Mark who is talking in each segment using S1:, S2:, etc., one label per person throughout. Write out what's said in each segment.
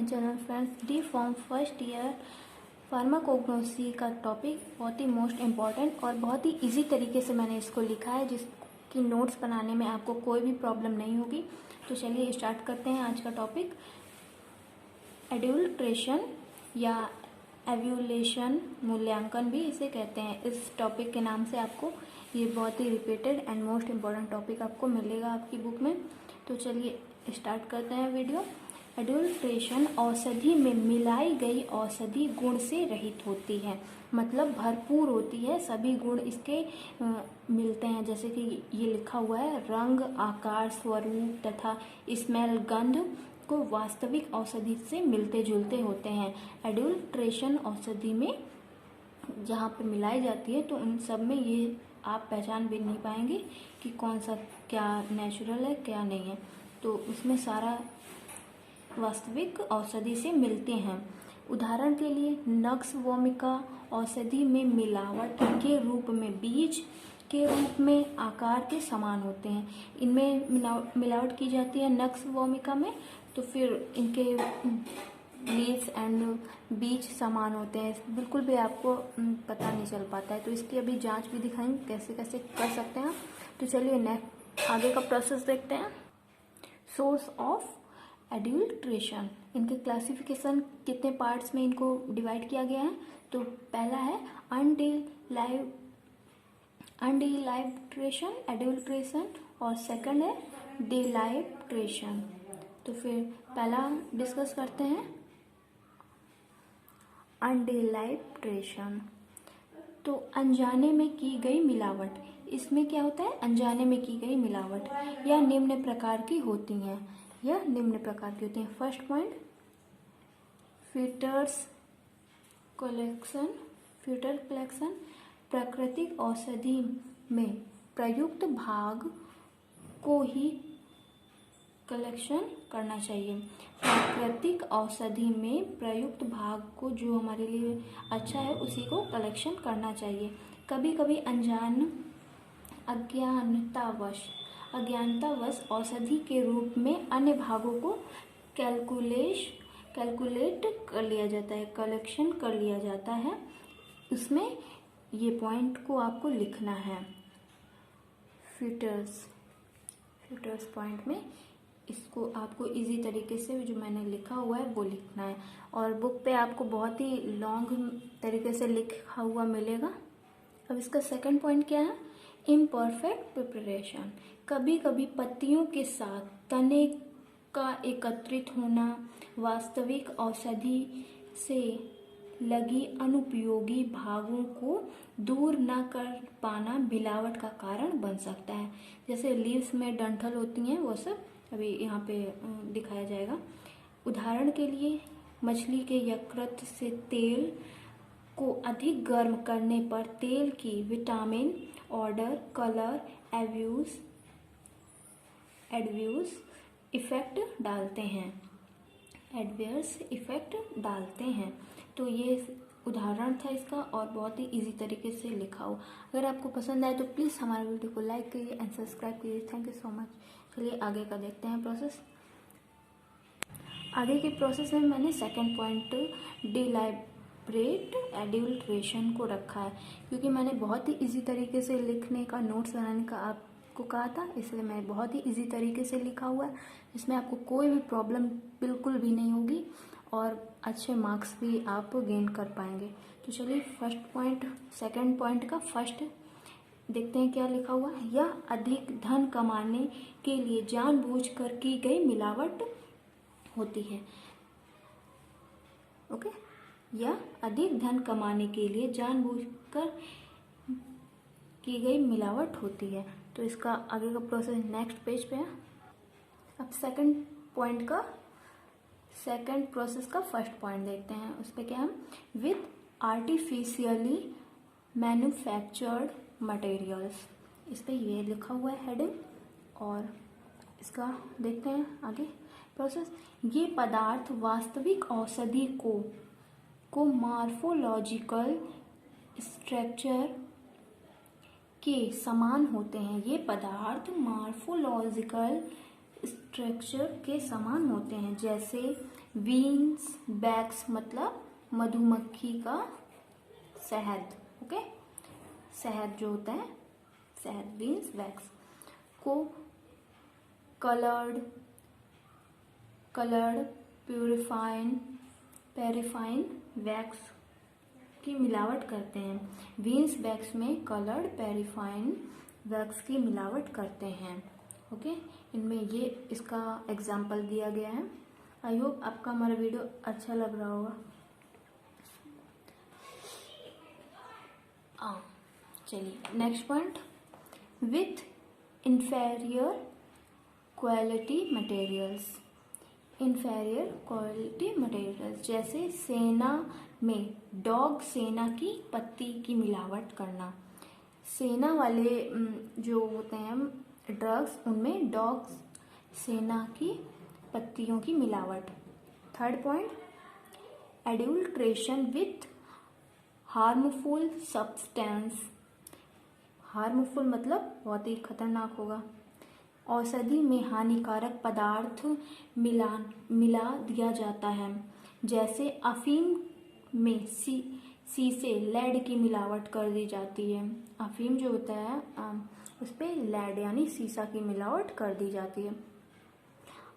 S1: Channel friends. D form first year pharmacognosy का topic बहुत ही most important और बहुत ही इजी तरीके से मैंने इसको लिखा है, जिसकी नोट्स बनाने में आपको कोई भी प्रॉब्लम नहीं होगी। तो चलिए स्टार्ट करते हैं आज का टॉपिक। एडल्ट्रेशन या एव्यूलेशन, मूल्यांकन भी इसे कहते हैं। इस टॉपिक के नाम से आपको ये बहुत ही repeated and most important topic आपको मिलेगा आपकी बुक में। तो चलिए स्टार्ट करते हैं वीडियो। एडल्ट्रेशन औषधि में मिलाई गई औषधि गुण से रहित होती है, मतलब भरपूर होती है, सभी गुण इसके मिलते हैं। जैसे कि ये लिखा हुआ है, रंग, आकार, स्वरूप तथा स्मेल, गंध को वास्तविक औषधि से मिलते जुलते होते हैं। एडल्ट्रेशन औषधि में जहाँ पे मिलाई जाती है तो उन सब में ये आप पहचान भी नहीं पाएंगे कि कौन सा क्या नेचुरल है क्या नहीं है। तो उसमें सारा वास्तविक औषधि से मिलते हैं। उदाहरण के लिए नक्स वोमिका औषधि में मिलावट के रूप में बीज के रूप में आकार के समान होते हैं। इनमें मिलावट की जाती है नक्स वोमिका में, तो फिर इनके लीव्स एंड बीज समान होते हैं, बिल्कुल भी आपको पता नहीं चल पाता है। तो इसकी अभी जांच भी दिखाएंगे कैसे कैसे कर सकते हैं। तो चलिए नेक्स्ट आगे का प्रोसेस देखते हैं। सोर्स ऑफ एडल्ट्रेशन, इनके क्लासिफिकेशन कितने पार्ट्स में इनको डिवाइड किया गया है। तो पहला है अनडिलाइट्रेशन एडल्ट्रेशन और सेकंड है डिलाइट्रेशन। तो फिर पहला डिस्कस करते हैं अनडिलाइट्रेशन। तो अनजाने में की गई मिलावट, इसमें क्या होता है, अनजाने में की गई मिलावट यह निम्न प्रकार की होती हैं। फर्स्ट पॉइंट, फिटर कलेक्शन, प्राकृतिक औषधि में प्रयुक्त भाग को ही कलेक्शन करना चाहिए। प्राकृतिक औषधि में प्रयुक्त भाग को, जो हमारे लिए अच्छा है, उसी को कलेक्शन करना चाहिए। कभी कभी अज्ञानतावश औषधि के रूप में अन्य भागों को कैलकुलेट कर लिया जाता है, कलेक्शन कर लिया जाता है। उसमें ये पॉइंट को आपको लिखना है। फिटर्स पॉइंट में इसको आपको इजी तरीके से जो मैंने लिखा हुआ है वो लिखना है, और बुक पे आपको बहुत ही लॉन्ग तरीके से लिखा हुआ मिलेगा। अब इसका सेकंड पॉइंट क्या है, इम्परफेक्ट प्रिपरेशन। कभी कभी पत्तियों के साथ तने का एकत्रित होना वास्तविक औषधि से लगी अनुपयोगी भागों को दूर न कर पाना मिलावट का कारण बन सकता है। जैसे लीव्स में डंठल होती हैं, वो सब अभी यहाँ पे दिखाया जाएगा। उदाहरण के लिए मछली के यकृत से तेल को अधिक गर्म करने पर तेल की vitamin, order, colour, adverse effect डालते हैं। तो ये उदाहरण था इसका, और बहुत ही इजी तरीके से लिखा हो। अगर आपको पसंद आए तो प्लीज़ हमारे वीडियो को लाइक करिए एंड सब्सक्राइब करिए। Thank you so much. चलिए आगे का देखते हैं प्रोसेस। आगे के प्रोसेस में मैंने सेकंड पॉइंट डिलाइब्रेट एडल्ट्रेशन को रखा है, क्योंकि मैंने बहुत ही इजी तरीके से लिखने का, नोट्स बनाने का आपको कहा था, इसलिए मैं बहुत ही इजी तरीके से लिखा हुआ है। इसमें आपको कोई भी प्रॉब्लम बिल्कुल भी नहीं होगी और अच्छे मार्क्स भी आप गेन कर पाएंगे। तो चलिए सेकंड पॉइंट का फर्स्ट देखते हैं क्या लिखा हुआ है। यह अधिक धन कमाने के लिए जानबूझकर की गई मिलावट होती है। ओके, यह अधिक धन कमाने के लिए जानबूझकर की गई मिलावट होती है। तो इसका आगे का प्रोसेस नेक्स्ट पेज पे है। अब सेकंड प्रोसेस का फर्स्ट पॉइंट देखते हैं। उस पर क्या है, विद आर्टिफिशियली मैन्युफैक्चर्ड मटेरियल्स। इस पर ये लिखा हुआ है हेडिंग, और इसका देखते हैं आगे प्रोसेस। ये पदार्थ वास्तविक औषधि को मॉर्फोलॉजिकल स्ट्रक्चर के समान होते हैं। ये पदार्थ मॉर्फोलॉजिकल स्ट्रक्चर के समान होते हैं, जैसे वीन्स बैक्स मतलब मधुमक्खी का शहद, ओके, शहद जो होता है, शहद वीन्स बैक्स को कलर्ड पैरिफाइन वैक्स की मिलावट करते हैं। वीन्स बैक्स में कलर्ड पैरिफाइन वैक्स की मिलावट करते हैं, ओके। इनमें ये इसका एग्जाम्पल दिया गया है। आई होप आपका हमारा वीडियो अच्छा लग रहा होगा। चलिए next point, with inferior quality materials. Inferior quality materials जैसे सेना में डॉग सेना की पत्ती की मिलावट करना। सेना वाले जो होते हैं ड्रग्स, उनमें डॉग सेना की पत्तियों की मिलावट। Third point, adulteration with harmful substance. Harmful मतलब बहुत ही खतरनाक होगा। औषधि में हानिकारक पदार्थ मिला दिया जाता है, जैसे अफीम में शीशे लेड की मिलावट कर दी जाती है। अफीम जो होता है उस पर लेड यानी शीशा की मिलावट कर दी जाती है।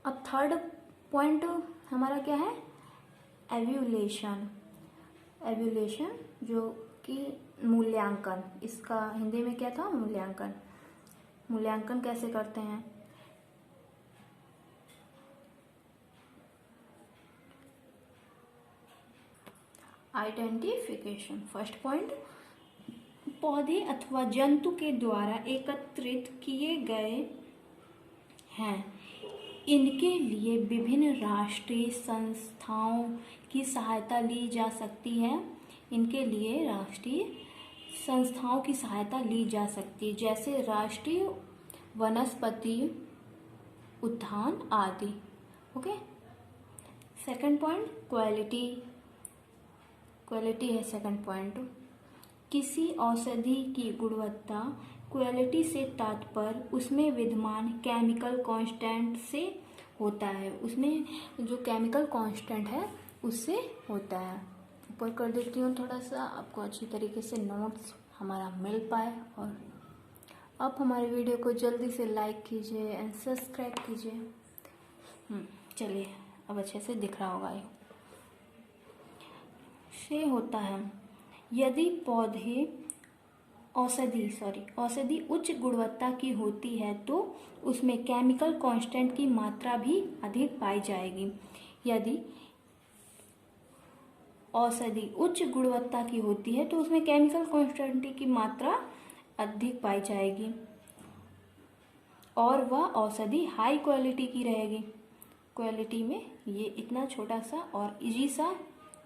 S1: अब थर्ड पॉइंट हमारा क्या है, एव्यूलेशन। एव्यूलेशन जो कि मूल्यांकन, इसका हिंदी में क्या था, मूल्यांकन। मूल्यांकन कैसे करते हैं, आइडेंटिफिकेशन। फर्स्ट पॉइंट, पौधे अथवा जंतु के द्वारा एकत्रित किए गए हैं, इनके लिए विभिन्न राष्ट्रीय संस्थाओं की सहायता ली जा सकती है। इनके लिए राष्ट्रीय संस्थाओं की सहायता ली जा सकती है, जैसे राष्ट्रीय वनस्पति उद्यान आदि, okay. Second point, quality. Quality है सेकंड पॉइंट। किसी औषधि की गुणवत्ता, क्वालिटी से तात्पर्य उसमें विद्यमान केमिकल कांस्टेंट से होता है। उसमें जो केमिकल कांस्टेंट है उससे होता है। ऊपर कर देती हूँ थोड़ा सा, आपको अच्छी तरीके से नोट्स हमारा मिल पाए। और आप हमारे वीडियो को जल्दी से लाइक कीजिए एंड सब्सक्राइब कीजिए। चलिए अब अच्छे से दिख रहा होगा। से होता है, यदि पौधे औषधि उच्च गुणवत्ता की होती है तो उसमें केमिकल कांस्टेंट की मात्रा भी अधिक पाई जाएगी। यदि औषधि उच्च गुणवत्ता की होती है तो उसमें केमिकल कांस्टेंट की मात्रा अधिक पाई जाएगी और वह औषधि हाई क्वालिटी की रहेगी। क्वालिटी में ये इतना छोटा सा और इजी सा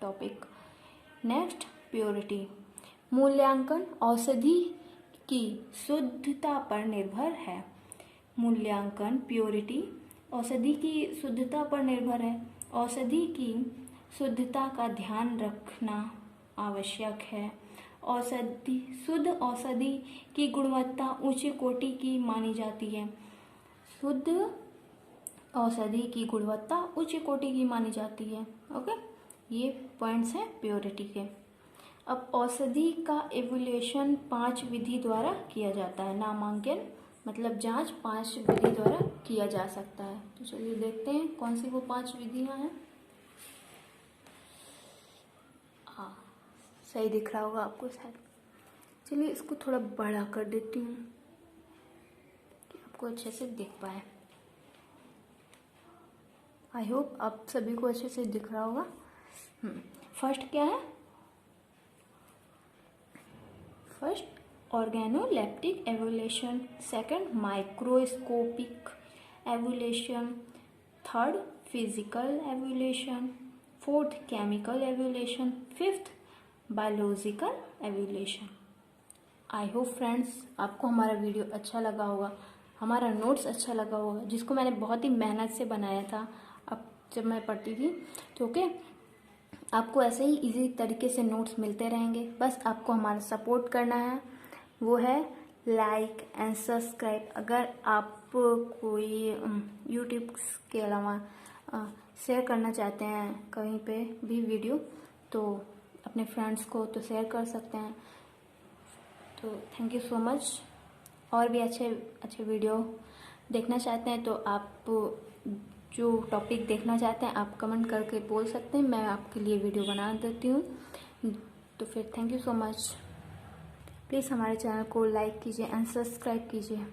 S1: टॉपिक। Next, purity. मूल्यांकन औषधि की शुद्धता पर निर्भर है। मूल्यांकन प्योरिटी औषधि की शुद्धता पर निर्भर है। औषधि की शुद्धता का ध्यान रखना आवश्यक है। शुद्ध औषधि की गुणवत्ता उच्च कोटि की मानी जाती है। शुद्ध औषधि की गुणवत्ता उच्च कोटि की मानी जाती है, ओके। ये पॉइंट्स हैं प्योरिटी के। अब औषधि का एवोल्यूशन 5 विधि द्वारा किया जाता है। नामांकन मतलब जांच 5 विधि द्वारा किया जा सकता है। तो चलिए देखते हैं कौन सी वो 5 विधियां हैं। हाँ, सही दिख रहा होगा आपको शायद। चलिए इसको थोड़ा बड़ा कर देती हूँ कि आपको अच्छे से दिख पाए। आई होप आप सभी को अच्छे से दिख रहा होगा। फर्स्ट क्या है, first organoleptic evolution, second microscopic evolution, third physical evolution, fourth chemical evolution, fifth biological evolution. I hope friends आपको हमारा वीडियो अच्छा लगा होगा, हमारा नोट्स अच्छा लगा होगा, जिसको मैंने बहुत ही मेहनत से बनाया था अब जब मैं पढ़ती थी। तो ओके, आपको ऐसे ही इजी तरीके से नोट्स मिलते रहेंगे। बस आपको हमारा सपोर्ट करना है, वो है लाइक एंड सब्सक्राइब। अगर आप कोई यूट्यूब के अलावा शेयर करना चाहते हैं कहीं पे भी वीडियो, तो अपने फ्रेंड्स को तो शेयर कर सकते हैं। तो थैंक यू सो मच। और भी अच्छे अच्छे वीडियो देखना चाहते हैं तो आप जो टॉपिक देखना चाहते हैं आप कमेंट करके बोल सकते हैं, मैं आपके लिए वीडियो बना देती हूँ। तो फिर thank you so much. Please हमारे चैनल को लाइक कीजिए एंड सब्सक्राइब कीजिए।